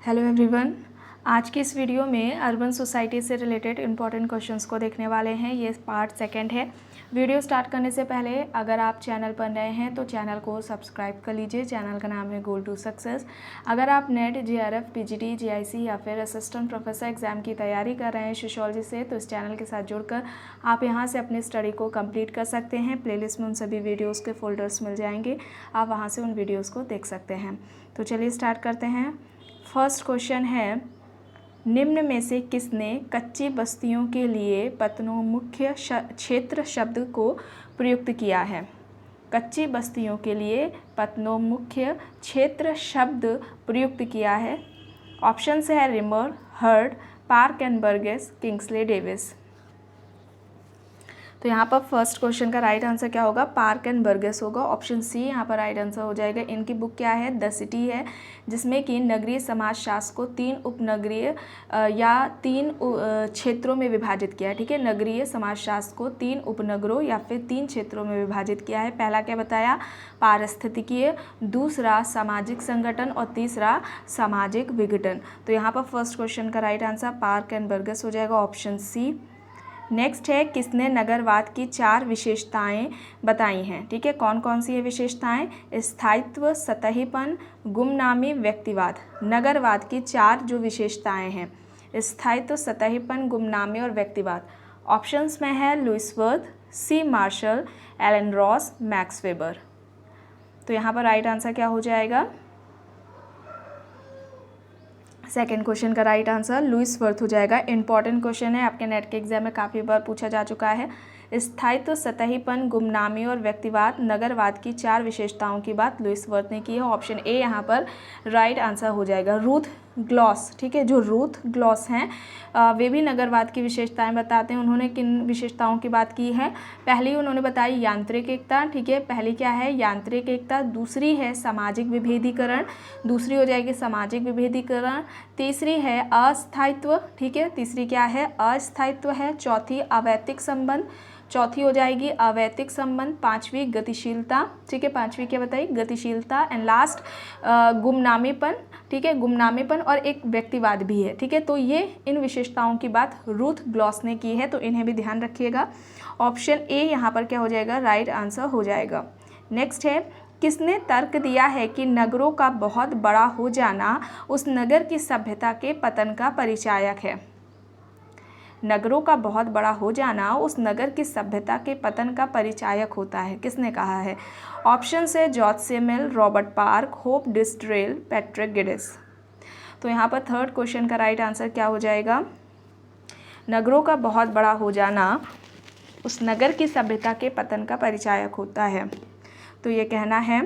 Hello everyone, आज की इस वीडियो में अर्बन सोसाइटी से रिलेटेड इंपॉर्टेंट क्वेश्चंस को देखने वाले हैं। ये पार्ट सेकंड है। वीडियो स्टार्ट करने से पहले अगर आप चैनल पर नए हैं तो चैनल को सब्सक्राइब कर लीजिए। चैनल का नाम है गोल टू सक्सेस। अगर आप नेट, जेआरएफ, पीजीटी, जीआईसी या फिर असिस्टेंट प्रोफेसर एग्जाम की तैयारी कर रहे हैं सोशियोलॉजी से, तो इस चैनल के साथ जुड़कर आप यहाँ से अपनी स्टडी को कंप्लीट कर सकते हैं। प्लेलिस्ट में उन सभी वीडियोज़ के फोल्डर्स मिल जाएंगे, आप वहाँ से उन वीडियोज़ को देख सकते हैं। तो चलिए स्टार्ट करते हैं। फर्स्ट क्वेश्चन है, निम्न में से किसने कच्ची बस्तियों के लिए पतनोमुख्य क्षेत्र शब्द को प्रयुक्त किया है? कच्ची बस्तियों के लिए पतनोमुख्य क्षेत्र शब्द प्रयुक्त किया है। ऑप्शंस है reamer, heard, park and Burgess, Kingsley Davis. तो यहाँ पर फर्स्ट क्वेश्चन का राइट आंसर क्या होगा? पार्क एंड बर्गेस होगा। ऑप्शन सी यहाँ पर राइट आंसर हो जाएगा। इनकी बुक क्या है? द सिटी है, जिसमें कि नगरीय समाजशास्त्र को 3 उपनगरीय या 3 क्षेत्रों में विभाजित किया है। ठीक है, नगरीय समाजशास्त्र को 3 उपनगरों या फिर 3 क्षेत्रों में विभाजित किया है। पहला क्या बताया? पारिस्थितिकीय, दूसरा सामाजिक संगठन और तीसरा सामाजिक विघटन। तो यहाँ पर फर्स्ट क्वेश्चन का right answer park and Burgess हो जाएगा, ऑप्शन सी। नेक्स्ट है, किसने नगरवाद की 4 विशेषताएं बताई हैं? ठीक है, कौन कौन सी है विशेषताएं? स्थायित्व, सतहीपन, गुमनामी, व्यक्तिवाद। नगरवाद की 4 जो विशेषताएं हैं, स्थायित्व, सतहीपन, गुमनामी और व्यक्तिवाद। ऑप्शंस में है Louis Wirth, C Marshall, Alan Ross, Max Weber. तो यहाँ पर राइट आंसर क्या हो जाएगा? सेकेंड क्वेश्चन का राइट आंसर लुइस वर्थ हो जाएगा। इंपॉर्टेंट क्वेश्चन है, आपके नेट के एग्जाम में काफ़ी बार पूछा जा चुका है। स्थायित्व, सतहीपन, गुमनामी और व्यक्तिवाद, नगरवाद की 4 विशेषताओं की बात लुइस वर्थ ने की है। ऑप्शन ए यहाँ पर राइट आंसर हो जाएगा। रूथ ग्लॉस, ठीक है, जो रूथ ग्लॉस हैं वे भी नगरवाद की विशेषताएं बताते हैं। उन्होंने किन विशेषताओं की बात की है? पहली उन्होंने बताई यांत्रिक एकता। ठीक है, पहली क्या है? यांत्रिक एकता। दूसरी है सामाजिक विभेदीकरण, दूसरी हो जाएगी सामाजिक विभेदीकरण। तीसरी है अस्थायित्व। ठीक है, तीसरी क्या है? अस्थायित्व है। चौथी अवैतिक संबंध, चौथी हो जाएगी अवैतिक संबंध। पांचवी गतिशीलता। ठीक है, पांचवी क्या बताई? गतिशीलता। एंड लास्ट गुमनामीपन। ठीक है, गुमनामीपन और एक व्यक्तिवाद भी है। ठीक है, तो ये इन विशेषताओं की बात रूथ ग्लॉस ने की है, तो इन्हें भी ध्यान रखिएगा। ऑप्शन ए यहाँ पर क्या हो जाएगा? राइट आंसर हो जाएगा। नेक्स्ट है, किसने तर्क दिया है कि नगरों का बहुत बड़ा हो जाना उस नगर की सभ्यता के पतन का परिचायक है? नगरों का बहुत बड़ा हो जाना उस नगर की सभ्यता के पतन का परिचायक होता है, किसने कहा है? ऑप्शन है George Simmel, Robert Park, Hope Tisdale, Patrick Geddes. तो यहाँ पर थर्ड क्वेश्चन का राइट आंसर क्या हो जाएगा? नगरों का बहुत बड़ा हो जाना उस नगर की सभ्यता के पतन का परिचायक होता है, तो ये कहना है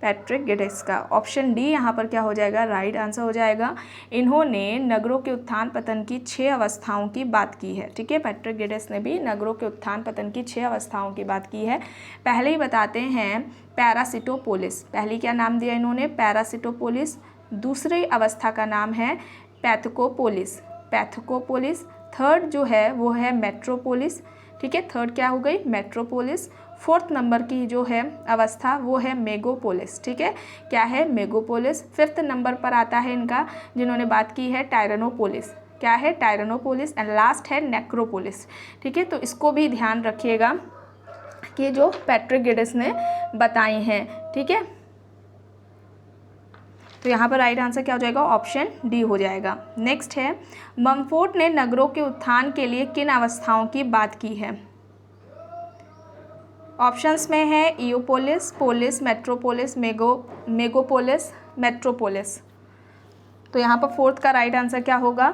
पैट्रिक गिडिस का। ऑप्शन डी यहाँ पर क्या हो जाएगा? राइट आंसर हो जाएगा। इन्होंने नगरों के उत्थान पतन की 6 अवस्थाओं की बात की है। ठीक है, पैट्रिक गिडिस ने भी नगरों के उत्थान पतन की 6 अवस्थाओं की बात की है। पहले ही बताते हैं पैरासिटोपोलिस। पहली क्या नाम दिया इन्होंने? पैरासिटोपोलिस। दूसरी अवस्था का नाम है पैथकोपोलिस, पैथकोपोलिस। थर्ड जो है वो है मेट्रोपोलिस। ठीक है, थर्ड क्या हो गई? मेट्रोपोलिस। फोर्थ नंबर की जो है अवस्था वो है मेगोपोलिस। ठीक है, क्या है? मेगोपोलिस। फिफ्थ नंबर पर आता है इनका जिन्होंने बात की है टायरनोपोलिस। क्या है? टायरनोपोलिस। एंड लास्ट है नेक्रोपोलिस। ठीक है, तो इसको भी ध्यान रखिएगा कि जो पैट्रिक गिडिस ने बताई हैं। ठीक है, तो यहाँ पर राइट आंसर क्या हो जाएगा? ऑप्शन डी हो जाएगा। नेक्स्ट है, मम्फोर्ट ने नगरों के उत्थान के लिए किन अवस्थाओं की बात की है? ऑप्शंस में है इयोपोलिस, पोलिस, मेट्रोपोलिस, मेगोपोलिस, मेट्रोपोलिस। तो यहाँ पर फोर्थ का राइट आंसर क्या होगा?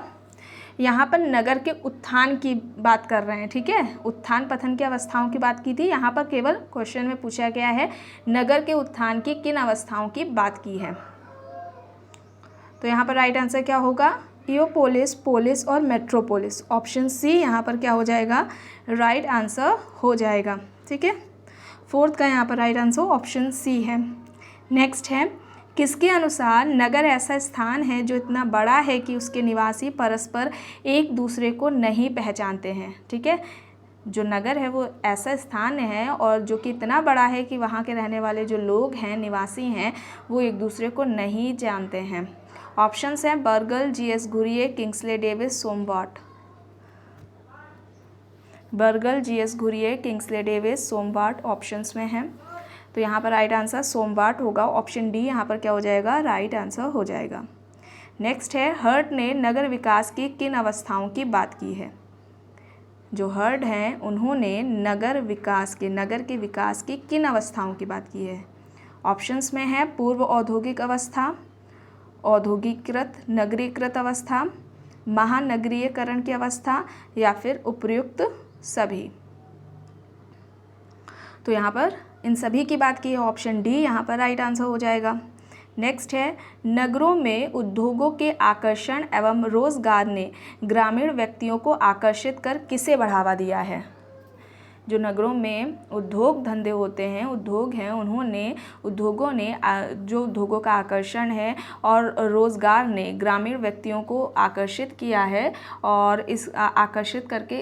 यहाँ पर नगर के उत्थान की बात कर रहे हैं। ठीक है, उत्थान पतन की अवस्थाओं की बात की थी, यहाँ पर केवल क्वेश्चन में पूछा गया है नगर के उत्थान की किन अवस्थाओं की बात की है। तो यहाँ पर राइट आंसर क्या होगा? इयोपोलिस, पोलिस और मेट्रोपोलिस। ऑप्शन सी यहाँ पर क्या हो जाएगा? राइट आंसर हो जाएगा। ठीक है, फोर्थ का यहाँ पर राइट आंसर ऑप्शन सी है। नेक्स्ट है, किसके अनुसार नगर ऐसा स्थान है जो इतना बड़ा है कि उसके निवासी परस्पर एक दूसरे को नहीं पहचानते हैं? ठीक है, जो नगर है वो ऐसा स्थान है और जो कि इतना बड़ा है कि वहाँ के रहने वाले जो लोग हैं, निवासी हैं, वो एक दूसरे को नहीं जानते हैं। ऑप्शंस हैं Bergel, GS Ghurye, Kingsley Davis, Sombart. Bergel, GS Ghurye, Kingsley Davis, Sombart options में हैं। तो यहाँ पर राइट आंसर सोमवाट होगा। ऑप्शन डी यहाँ पर क्या हो जाएगा, राइट आंसर हो जाएगा। नेक्स्ट है, हर्ट ने नगर विकास की किन अवस्थाओं की बात की है। जो हर्ट हैं उन्होंने नगर के विकास की किन अवस्थाओं की बात की है। ऑप्शंस में है पूर्व औद्योगिक अवस्था, औद्योगिकृत नगरीकृत अवस्था, महानगरीयकरण की अवस्था या फिर उपयुक्त सभी। तो यहाँ पर इन सभी की बात की है। ऑप्शन डी यहाँ पर राइट आंसर हो जाएगा। नेक्स्ट है, नगरों में उद्योगों के आकर्षण एवं रोजगार ने ग्रामीण व्यक्तियों को आकर्षित कर किसे बढ़ावा दिया है। जो नगरों में उद्योग धंधे होते हैं, उद्योग हैं, उद्योगों ने जो उद्योगों का आकर्षण है और रोज़गार ने ग्रामीण व्यक्तियों को आकर्षित किया है और इस आकर्षित करके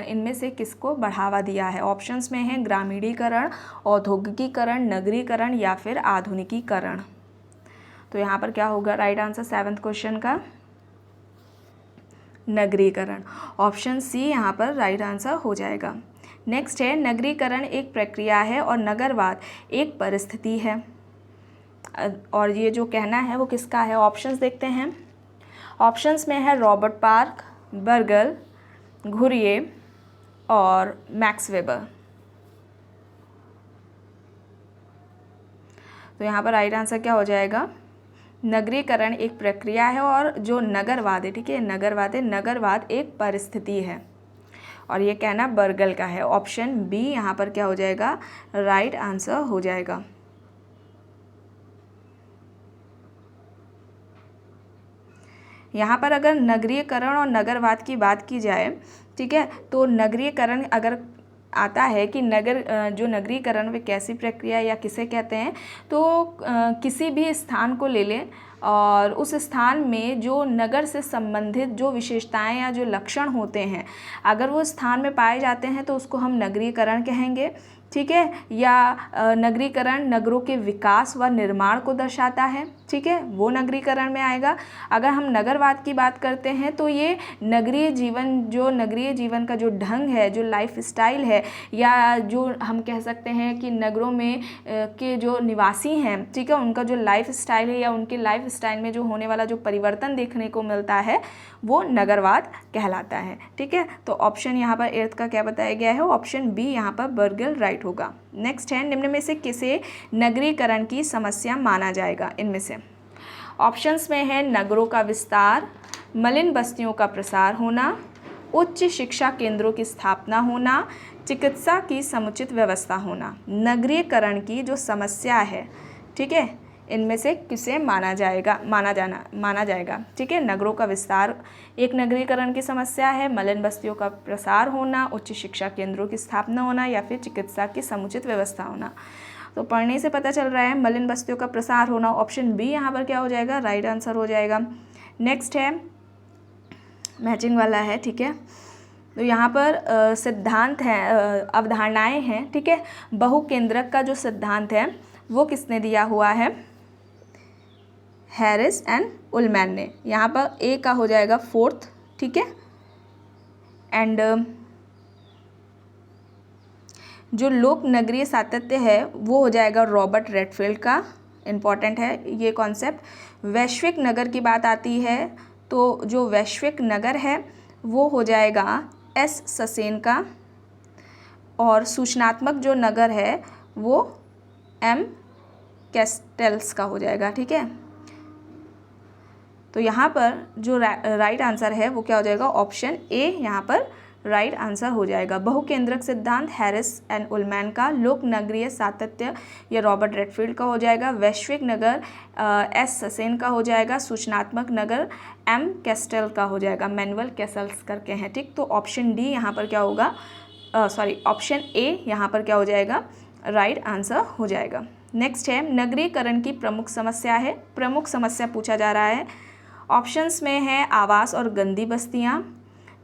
इनमें से किसको बढ़ावा दिया है। ऑप्शंस में है ग्रामीणीकरण, औद्योगिकीकरण, नगरीकरण या फिर आधुनिकीकरण। तो यहाँ पर क्या होगा राइट आंसर 7th क्वेश्चन का, नगरीकरण। ऑप्शन सी यहाँ पर राइट आंसर हो जाएगा। नेक्स्ट है, नगरीकरण एक प्रक्रिया है और नगरवाद एक परिस्थिति है। और ये जो कहना है वो किसका है। ऑप्शंस देखते हैं। ऑप्शंस में है रॉबर्ट पार्क, बर्गल, घुरिये और मैक्स वेबर। तो यहाँ पर राइट आंसर क्या हो जाएगा, नगरीकरण एक प्रक्रिया है और जो नगरवाद है, ठीक है, नगरवाद एक परिस्थिति है। और ये कहना बर्गल का है। ऑप्शन बी यहाँ पर क्या हो जाएगा, राइट आंसर हो जाएगा। यहाँ पर अगर नगरीकरण और नगरवाद की बात की जाए, ठीक है, तो नगरीकरण अगर आता है कि जो नगरीकरण वे कैसी प्रक्रिया या किसे कहते हैं, तो किसी भी स्थान को ले लें और उस स्थान में जो नगर से संबंधित जो विशेषताएं या जो लक्षण होते हैं, अगर वो स्थान में पाए जाते हैं तो उसको हम नगरीकरण कहेंगे, ठीक है। या नगरीकरण नगरों के विकास व निर्माण को दर्शाता है, ठीक है, वो नगरीकरण में आएगा। अगर हम नगरवाद की बात करते हैं तो ये नगरीय जीवन का जो ढंग है, जो लाइफ स्टाइल है, या जो हम कह सकते हैं कि नगरों में के जो निवासी हैं, ठीक है, उनका जो लाइफ स्टाइल है या उनके लाइफ स्टाइल में जो होने वाला जो परिवर्तन देखने को मिलता है वो नगरवाद कहलाता है, ठीक है। तो ऑप्शन यहाँ पर 8th का क्या बताया गया है, ऑप्शन बी यहाँ पर बर्गल राइट होगा। नेक्स्ट है, निम्न में से किसे नगरीकरण की समस्या माना जाएगा। इनमें से ऑप्शंस में है नगरों का विस्तार, मलिन बस्तियों का प्रसार होना, उच्च शिक्षा केंद्रों की स्थापना होना, चिकित्सा की समुचित व्यवस्था होना। नगरीकरण की जो समस्या है, ठीक है, इनमें से किसे माना जाएगा, ठीक है। नगरों का विस्तार एक नगरीकरण की समस्या है, मलिन बस्तियों का प्रसार होना, उच्च शिक्षा केंद्रों की स्थापना होना या फिर चिकित्सा की समुचित व्यवस्था होना। तो पढ़ने से पता चल रहा है मलिन बस्तियों का प्रसार होना। ऑप्शन बी यहाँ पर क्या हो जाएगा, राइट आंसर हो जाएगा। नेक्स्ट है, मैचिंग वाला है, ठीक है। तो यहाँ पर सिद्धांत हैं, अवधारणाएं हैं, ठीक है। बहुकेंद्रक का जो सिद्धांत है वो किसने दिया हुआ है, हैरिस एंड उलमैन ने। यहाँ पर ए का हो जाएगा 4th, ठीक है। एंड जो लोक नगरीय सातत्य है वो हो जाएगा रॉबर्ट रेडफील्ड का, इम्पॉर्टेंट है ये कॉन्सेप्ट। वैश्विक नगर की बात आती है तो जो वैश्विक नगर है वो हो जाएगा एस ससेन का, और सूचनात्मक जो नगर है वो एम कैस्टेल्स का हो जाएगा, ठीक है। तो यहाँ पर जो राइट आंसर है वो क्या हो जाएगा, ऑप्शन ए यहाँ पर राइट आंसर हो जाएगा। बहुकेंद्रक सिद्धांत हैरिस एंड उलमैन का, लोक नगरीय सातत्य ये रॉबर्ट रेडफील्ड का हो जाएगा, वैश्विक नगर एस ससेन का हो जाएगा, सूचनात्मक नगर एम कैस्टेल का हो जाएगा, मैनुअल कैसल्स करके हैं, ठीक। तो ऑप्शन डी यहाँ पर क्या होगा, ऑप्शन ए यहाँ पर क्या हो जाएगा, राइट आंसर हो जाएगा। नेक्स्ट है, नगरीकरण की प्रमुख समस्या है, प्रमुख समस्या पूछा जा रहा है। ऑप्शंस में है आवास और गंदी बस्तियाँ,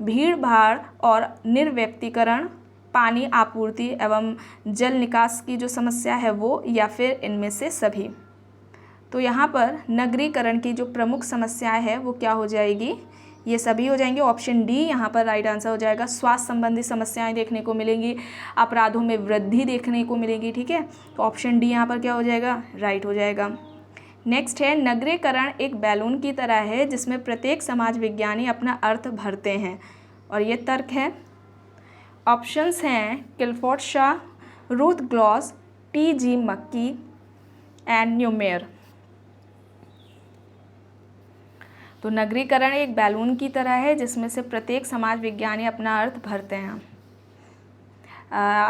भीड़ भाड़ और निर्व्यक्तिकरण, पानी आपूर्ति एवं जल निकास की जो समस्या है वो, या फिर इनमें से सभी। तो यहाँ पर नगरीकरण की जो प्रमुख समस्याएं है वो क्या हो जाएगी, ये सभी हो जाएंगे। ऑप्शन डी यहाँ पर राइट आंसर हो जाएगा। स्वास्थ्य संबंधी समस्याएं देखने को मिलेंगी, अपराधों में वृद्धि देखने को मिलेगी, ठीक है। तो ऑप्शन डी यहाँ पर क्या हो जाएगा, राइट हो जाएगा। नेक्स्ट है, नगरीकरण एक बैलून की तरह है जिसमें प्रत्येक समाज विज्ञानी अपना अर्थ भरते हैं, और ये तर्क है। ऑप्शंस हैं Clifford Shah, Ruth gloss, T.G.. मक्की एंड न्यूमेयर। तो नगरीकरण एक बैलून की तरह है जिसमें से प्रत्येक समाज विज्ञानी अपना अर्थ भरते हैं।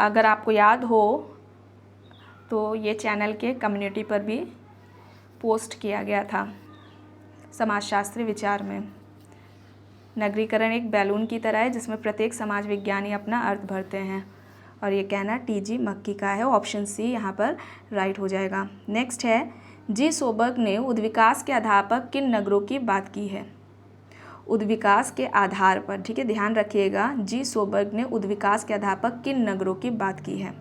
अगर आपको याद हो तो ये चैनल के कम्युनिटी पर भी पोस्ट किया गया था समाजशास्त्री विचार में। नगरीकरण एक बैलून की तरह है जिसमें प्रत्येक समाज विज्ञानी अपना अर्थ भरते हैं, और ये कहना टी.जी. मक्की का है। ऑप्शन सी यहाँ पर राइट हो जाएगा। नेक्स्ट है, जी सोबर्ग ने उद्विकास के आधार पर किन नगरों की बात की है। उद्विकास के आधार पर, ठीक है, ध्यान रखिएगा, जी सोबर्ग ने उद्विकास के आधार पर किन नगरों की बात की है।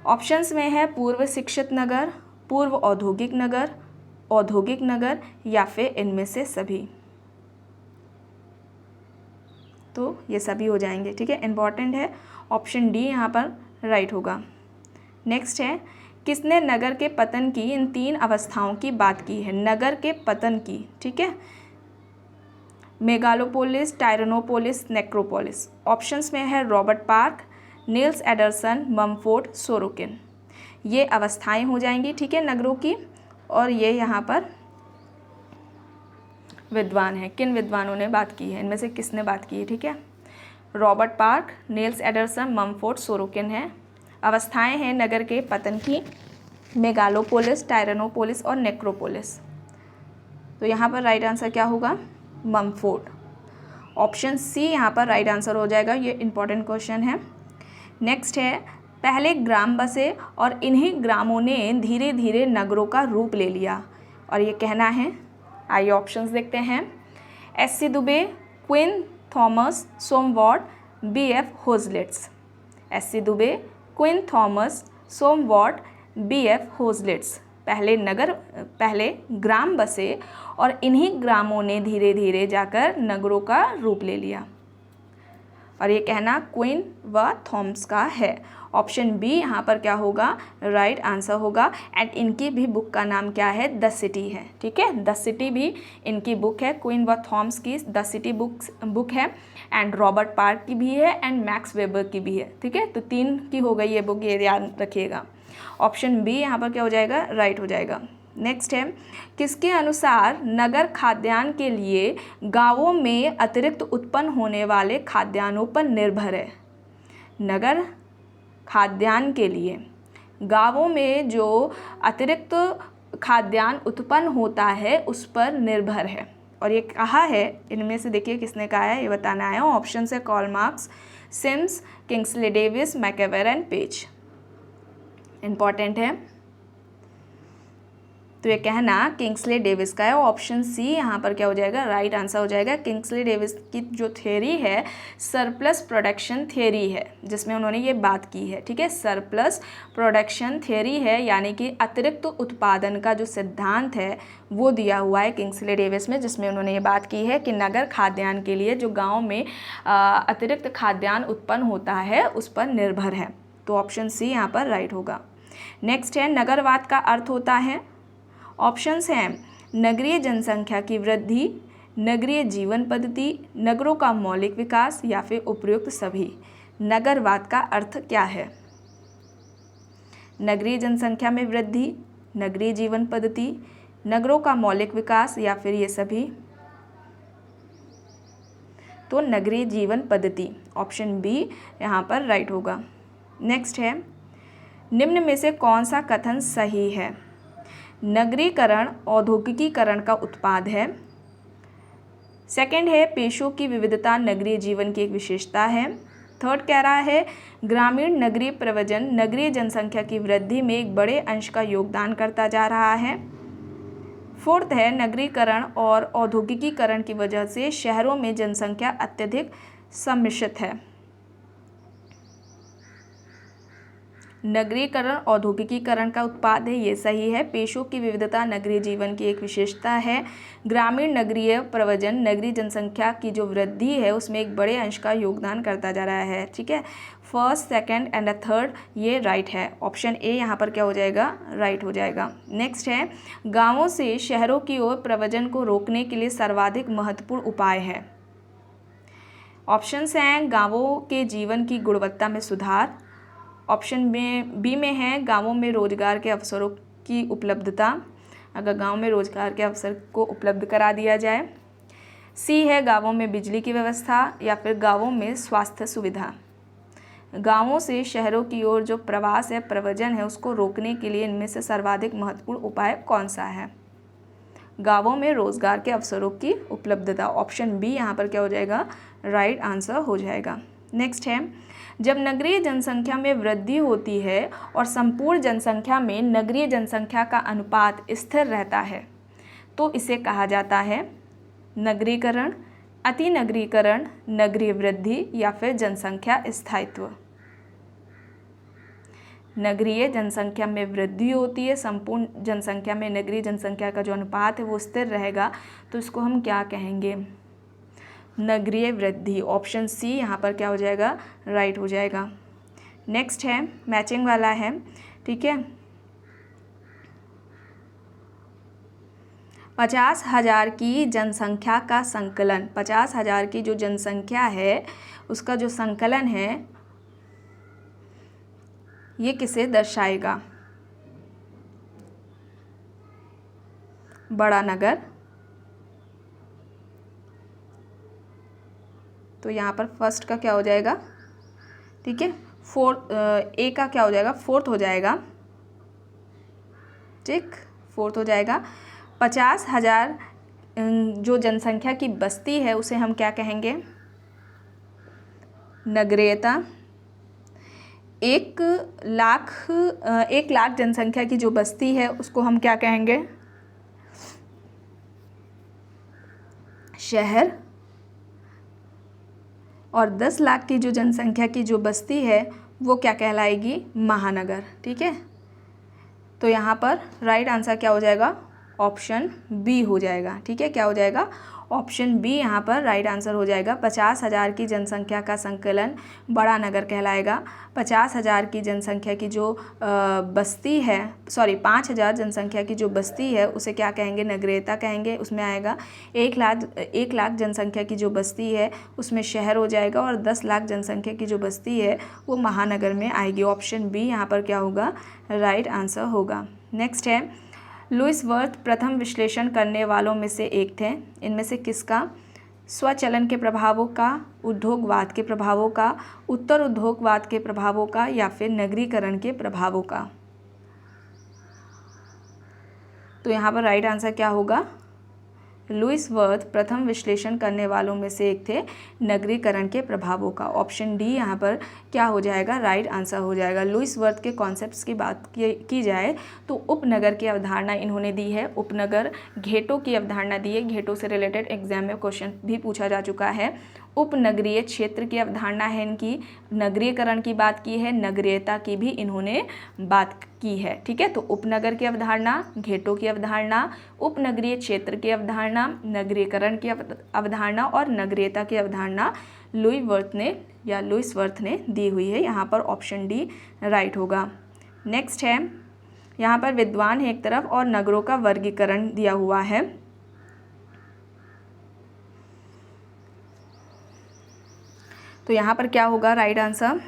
ऑप्शंस में है पूर्व शिक्षित नगर, पूर्व औद्योगिक नगर या फिर इनमें से सभी। तो ये सभी हो जाएंगे, ठीक है, इंपॉर्टेंट है। ऑप्शन डी यहाँ पर राइट होगा। नेक्स्ट है, किसने नगर के पतन की इन 3 अवस्थाओं की बात की है। नगर के पतन की, ठीक है, मेगालोपोलिस, टायरनोपोलिस, नेक्रोपोलिस। ऑप्शंस में है Robert park, Niels Anderson, Mumford, Sorokin. ये अवस्थाएं हो जाएंगी, ठीक है, नगरों की, और ये यहाँ पर विद्वान हैं, किन विद्वानों ने बात की है, इनमें से किसने बात की है, ठीक है। Robert park, Niels Anderson, Mumford, Sorokin है। अवस्थाएं हैं नगर के पतन की, मेगालोपोलिस, टायरनोपोलिस और नेक्रोपोलिस। तो यहाँ पर राइट आंसर क्या होगा, ममफोर्ड। ऑप्शन सी यहाँ पर राइट आंसर हो जाएगा। ये इंपॉर्टेंट क्वेश्चन है। नेक्स्ट है, पहले ग्राम बसे और इन्हीं ग्रामों ने धीरे धीरे नगरों का रूप ले लिया, और ये कहना है। आइए ऑप्शंस देखते हैं। SC. Dube, Queen Thomas, Sombart, BF. Hoselitz. SC. Dube, Queen Thomas, Sombart, BF. Hoselitz. पहले ग्राम बसे और इन्हीं ग्रामों ने धीरे धीरे जाकर नगरों का रूप ले लिया, और ये कहना क्वीन व थॉमस का है। ऑप्शन बी यहाँ पर क्या होगा, राइट आंसर होगा। एंड इनकी भी बुक का नाम क्या है, द सिटी है, ठीक है, द सिटी भी इनकी बुक है। क्वीन व थॉमस की द सिटी बुक है, एंड रॉबर्ट पार्क की भी है, एंड मैक्स वेबर की भी है, ठीक है। तो 3 की हो गई ये बुक, ये याद रखिएगा। ऑप्शन बी यहाँ पर क्या हो जाएगा, राइट हो जाएगा। नेक्स्ट है, किसके अनुसार नगर खाद्यान्न के लिए गांवों में अतिरिक्त उत्पन्न होने वाले खाद्यान्नों पर निर्भर है। नगर खाद्यान्न के लिए गांवों में जो अतिरिक्त खाद्यान्न उत्पन्न होता है उस पर निर्भर है, और ये कहा है, इनमें से देखिए किसने कहा है, ये बताना है। ऑप्शन है Karl Marx, Sims, Kingsley Davis, MacIver and Page. Important है। तो ये कहना किंग्सले डेविस का है। ऑप्शन सी यहाँ पर क्या हो जाएगा, राइट आंसर हो जाएगा। किंग्सले डेविस की जो थ्योरी है सरप्लस प्रोडक्शन थ्योरी है, जिसमें उन्होंने ये बात की है, ठीक है। सरप्लस प्रोडक्शन थ्योरी है, यानी कि अतिरिक्त उत्पादन का जो सिद्धांत है वो दिया हुआ है किंग्सले डेविस में, जिसमें उन्होंने ये बात की है कि नगर खाद्यान्न के लिए जो गाँव में अतिरिक्त खाद्यान्न उत्पन्न होता है उस पर निर्भर है। तो ऑप्शन सी यहाँ पर राइट होगा। नेक्स्ट है, नगरवाद का अर्थ होता है। ऑप्शंस हैं नगरीय जनसंख्या की वृद्धि, नगरीय जीवन पद्धति, नगरों का मौलिक विकास या फिर उपयुक्त सभी। नगरवाद का अर्थ क्या है, नगरीय जनसंख्या में वृद्धि, नगरीय जीवन पद्धति, नगरों का मौलिक विकास या फिर ये सभी। तो नगरीय जीवन पद्धति, ऑप्शन बी यहाँ पर राइट होगा। नेक्स्ट है, निम्न में से कौन सा कथन सही है। नगरीकरण औद्योगिकीकरण का उत्पाद है। सेकंड है, पेशों की विविधता नगरीय जीवन की एक विशेषता है। थर्ड कह रहा है, ग्रामीण नगरीय प्रवजन नगरीय जनसंख्या की वृद्धि में एक बड़े अंश का योगदान करता जा रहा है। फोर्थ है, नगरीकरण और औद्योगिकीकरण की वजह से शहरों में जनसंख्या अत्यधिक सम्मिश्रित है। नगरीकरण औद्योगिकीकरण का उत्पाद है, ये सही है। पेशों की विविधता नगरीय जीवन की एक विशेषता है। ग्रामीण नगरीय प्रवजन नगरीय जनसंख्या की जो वृद्धि है उसमें एक बड़े अंश का योगदान करता जा रहा है। ठीक है, फर्स्ट, सेकंड एंड थर्ड ये राइट है। ऑप्शन ए यहाँ पर क्या हो जाएगा, राइट हो जाएगा। नेक्स्ट है, गाँवों से शहरों की ओर प्रवजन को रोकने के लिए सर्वाधिक महत्वपूर्ण उपाय है। ऑप्शंस हैं गाँवों के जीवन की गुणवत्ता में सुधार, ऑप्शन में बी में है गाँवों में रोजगार के अवसरों की उपलब्धता, अगर गांव में रोजगार के अवसर को उपलब्ध करा दिया जाए। सी है गाँवों में बिजली की व्यवस्था, या फिर गाँवों में स्वास्थ्य सुविधा। गाँवों से शहरों की ओर जो प्रवास है, प्रवजन है, उसको रोकने के लिए इनमें से सर्वाधिक महत्वपूर्ण उपाय कौन सा है? गाँवों में रोजगार के अवसरों की उपलब्धता। ऑप्शन बी यहाँ पर क्या हो जाएगा, राइट आंसर हो जाएगा। नेक्स्ट है, जब नगरीय जनसंख्या में वृद्धि होती है और संपूर्ण जनसंख्या में नगरीय जनसंख्या का अनुपात स्थिर रहता है तो इसे कहा जाता है नगरीकरण, अति नगरीकरण, नगरीय वृद्धि, या फिर जनसंख्या स्थायित्व। नगरीय जनसंख्या में वृद्धि होती है, संपूर्ण जनसंख्या में नगरीय जनसंख्या का जो अनुपात है वो स्थिर रहेगा तो इसको हम क्या कहेंगे, नगरीय वृद्धि। ऑप्शन सी यहाँ पर क्या हो जाएगा, राइट हो जाएगा। नेक्स्ट है, मैचिंग वाला है। ठीक है, 50,000 की जनसंख्या का संकलन, 50,000 की जो जनसंख्या है उसका जो संकलन है ये किसे दर्शाएगा? बड़ा नगर। तो यहाँ पर फर्स्ट का क्या हो जाएगा, ठीक है, फोर्थ, ए का क्या हो जाएगा, फोर्थ हो जाएगा। ठीक, फोर्थ हो जाएगा। 50,000 जो जनसंख्या की बस्ती है उसे हम क्या कहेंगे, नगरीयता। 1 लाख जनसंख्या की जो बस्ती है उसको हम क्या कहेंगे, शहर। और 10 लाख की जो जनसंख्या की जो बस्ती है वो क्या कहलाएगी, महानगर। ठीक है, तो यहाँ पर राइट आंसर क्या हो जाएगा, ऑप्शन बी हो जाएगा। ठीक है, क्या हो जाएगा, ऑप्शन बी यहाँ पर राइट आंसर हो जाएगा। 50,000 की जनसंख्या का संकलन बड़ा नगर कहलाएगा। 50,000 की जनसंख्या की जो बस्ती है, 5,000 जनसंख्या की जो बस्ती है उसे क्या कहेंगे, नगरीयता कहेंगे। उसमें आएगा 1 लाख जनसंख्या की जो बस्ती है उसमें शहर हो जाएगा, और 10 लाख जनसंख्या की जो बस्ती है वो महानगर में आएगी। ऑप्शन बी यहाँ पर क्या होगा, राइट आंसर होगा। नेक्स्ट है, लुईस वर्थ प्रथम विश्लेषण करने वालों में से एक थे। इनमें से किसका स्वचलन के प्रभावों का, उद्योगवाद के प्रभावों का, उत्तर उद्योगवाद के प्रभावों का, या फिर नगरीकरण के प्रभावों का? तो यहाँ पर राइट आंसर क्या होगा, लुईस वर्थ प्रथम विश्लेषण करने वालों में से एक थे, नगरीकरण के प्रभावों का। ऑप्शन डी यहाँ पर क्या हो जाएगा, राइट आंसर हो जाएगा। लुईस वर्थ के कॉन्सेप्ट्स की बात की जाए तो उपनगर की अवधारणा इन्होंने दी है। उपनगर, घेटों की अवधारणा दी है। घेटों से रिलेटेड एग्जाम में क्वेश्चन भी पूछा जा चुका है। उपनगरीय क्षेत्र की अवधारणा है इनकी, नगरीकरण की बात की है, नगरीयता की भी इन्होंने बात की है। ठीक है, तो उपनगर की अवधारणा, घेटों की अवधारणा, उपनगरीय क्षेत्र की अवधारणा, नगरीकरण की अवधारणा और नगरीयता की अवधारणा लुईस वर्थ ने दी हुई है। यहाँ पर ऑप्शन डी राइट होगा। नेक्स्ट है, यहाँ पर विद्वान है एक तरफ और नगरों का वर्गीकरण दिया हुआ है। तो यहाँ पर क्या होगा राइट आंसर,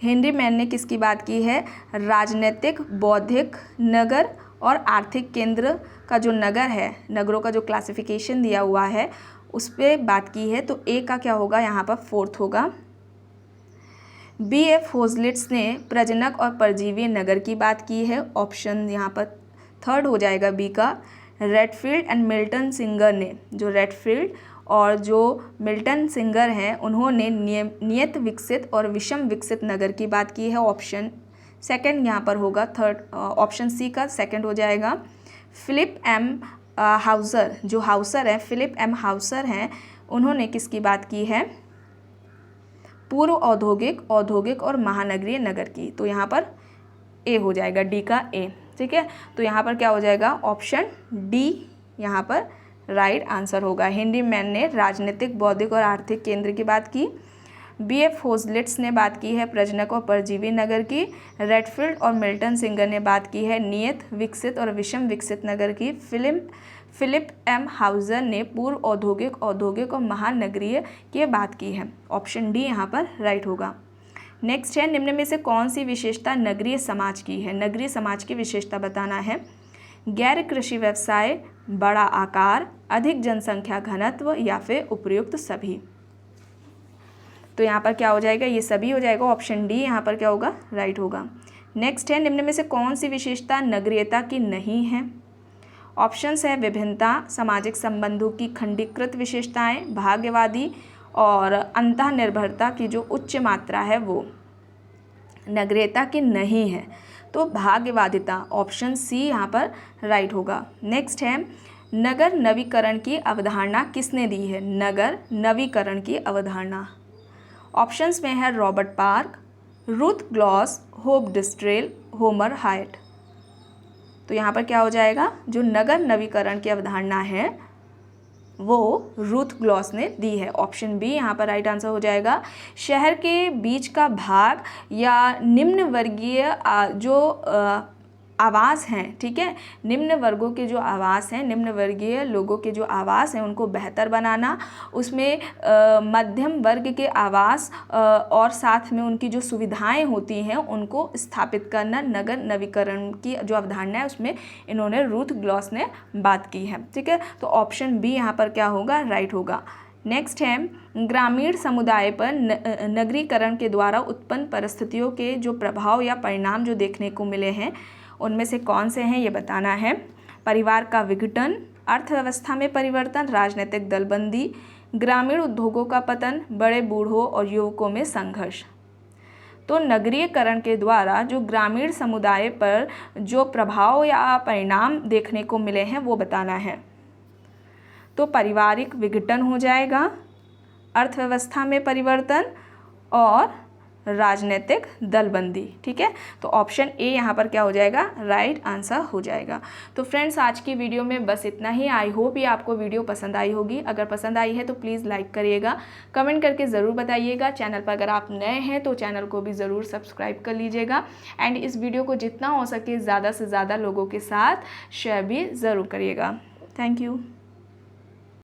हेनरी मैन ने किसकी बात की है, राजनीतिक, बौद्धिक, नगर और आर्थिक केंद्र का जो नगर है, नगरों का जो क्लासिफिकेशन दिया हुआ है उस पर बात की है। तो ए का क्या होगा, यहाँ पर फोर्थ होगा। B.F. होजलिट्स ने प्रजनक और परजीवी नगर की बात की है। ऑप्शन यहाँ पर थर्ड हो जाएगा बी का। रेडफील्ड एंड मिल्टन सिंगर ने, जो रेडफील्ड और जो मिल्टन सिंगर हैं उन्होंने नियत विकसित और विषम विकसित नगर की बात की है। ऑप्शन सेकंड यहाँ पर होगा, थर्ड ऑप्शन सी का सेकंड हो जाएगा। फिलिप एम हाउसर, जो हाउसर है, फिलिप एम हाउसर हैं, उन्होंने किसकी बात की है, पूर्व औद्योगिक, औद्योगिक और महानगरीय नगर की। तो यहाँ पर ए हो जाएगा, डी का ए। ठीक है, तो यहाँ पर क्या हो जाएगा, ऑप्शन डी यहाँ पर राइट आंसर होगा। हेनरी मैन ने राजनीतिक, बौद्धिक और आर्थिक केंद्र की बात की। B.F. होजलिट्स ने बात की है प्रजनक और परजीवी नगर की। रेडफील्ड और मिल्टन सिंगर ने बात की है नियत, विकसित और विषम विकसित नगर की। फिलिप एम हाउजर ने पूर्व औद्योगिक, औद्योगिक और महानगरीय की बात की है। ऑप्शन डी यहाँ पर राइट होगा। नेक्स्ट है, निम्न में से कौन सी विशेषता नगरीय समाज की है। नगरीय समाज की विशेषता बताना है। गैर कृषि व्यवसाय, बड़ा आकार, अधिक जनसंख्या घनत्व या फिर उपयुक्त सभी। तो यहाँ पर क्या हो जाएगा, ये सभी हो जाएगा। ऑप्शन डी यहाँ पर क्या होगा, राइट होगा। नेक्स्ट है, निम्न में से कौन सी विशेषता नगरीयता की नहीं है। ऑप्शंस है विभिन्नता, सामाजिक संबंधों की खंडीकृत विशेषताएं, भाग्यवादी और अंतःनिर्भरता की जो उच्च मात्रा है वो नगरीयता की नहीं है। तो भाग्यवादिता, ऑप्शन सी यहाँ पर राइट होगा। नेक्स्ट है, नगर नवीकरण की अवधारणा किसने दी है। नगर नवीकरण की अवधारणा ऑप्शंस में है Robert Park, Ruth Glass, Hope Tisdale, Homer Hoyt. तो यहाँ पर क्या हो जाएगा, जो नगर नवीकरण की अवधारणा है वो रूथ ग्लॉस ने दी है। ऑप्शन बी यहाँ पर राइट आंसर हो जाएगा। शहर के बीच का भाग या निम्न वर्गीय जो आवास हैं, ठीक है, निम्न वर्गों के जो आवास हैं, निम्न वर्गीय लोगों के जो आवास हैं उनको बेहतर बनाना, उसमें मध्यम वर्ग के आवास और साथ में उनकी जो सुविधाएं होती हैं उनको स्थापित करना, नगर नवीकरण की जो अवधारणा है उसमें इन्होंने रूथ ग्लॉस ने बात की है। ठीक है, तो ऑप्शन बी यहाँ पर क्या होगा, राइट होगा। नेक्स्ट है, ग्रामीण समुदाय पर नगरीकरण के द्वारा उत्पन्न परिस्थितियों के जो प्रभाव या परिणाम जो देखने को मिले हैं उनमें से कौन से हैं ये बताना है। परिवार का विघटन, अर्थव्यवस्था में परिवर्तन, राजनीतिक दलबंदी, ग्रामीण उद्योगों का पतन, बड़े बूढ़ों और युवकों में संघर्ष। तो नगरीकरण के द्वारा जो ग्रामीण समुदाय पर जो प्रभाव या परिणाम देखने को मिले हैं वो बताना है। तो पारिवारिक विघटन हो जाएगा, अर्थव्यवस्था में परिवर्तन और राजनीतिक दलबंदी। ठीक है, तो ऑप्शन ए यहाँ पर क्या हो जाएगा, राइट आंसर हो जाएगा। तो फ्रेंड्स आज की वीडियो में बस इतना ही। आई होप ये आपको वीडियो पसंद आई होगी। अगर पसंद आई है तो प्लीज़ लाइक करिएगा, कमेंट करके ज़रूर बताइएगा। चैनल पर अगर आप नए हैं तो चैनल को भी ज़रूर सब्सक्राइब कर लीजिएगा एंड इस वीडियो को जितना हो सके ज़्यादा से ज़्यादा लोगों के साथ शेयर भी ज़रूर करिएगा। Thank you.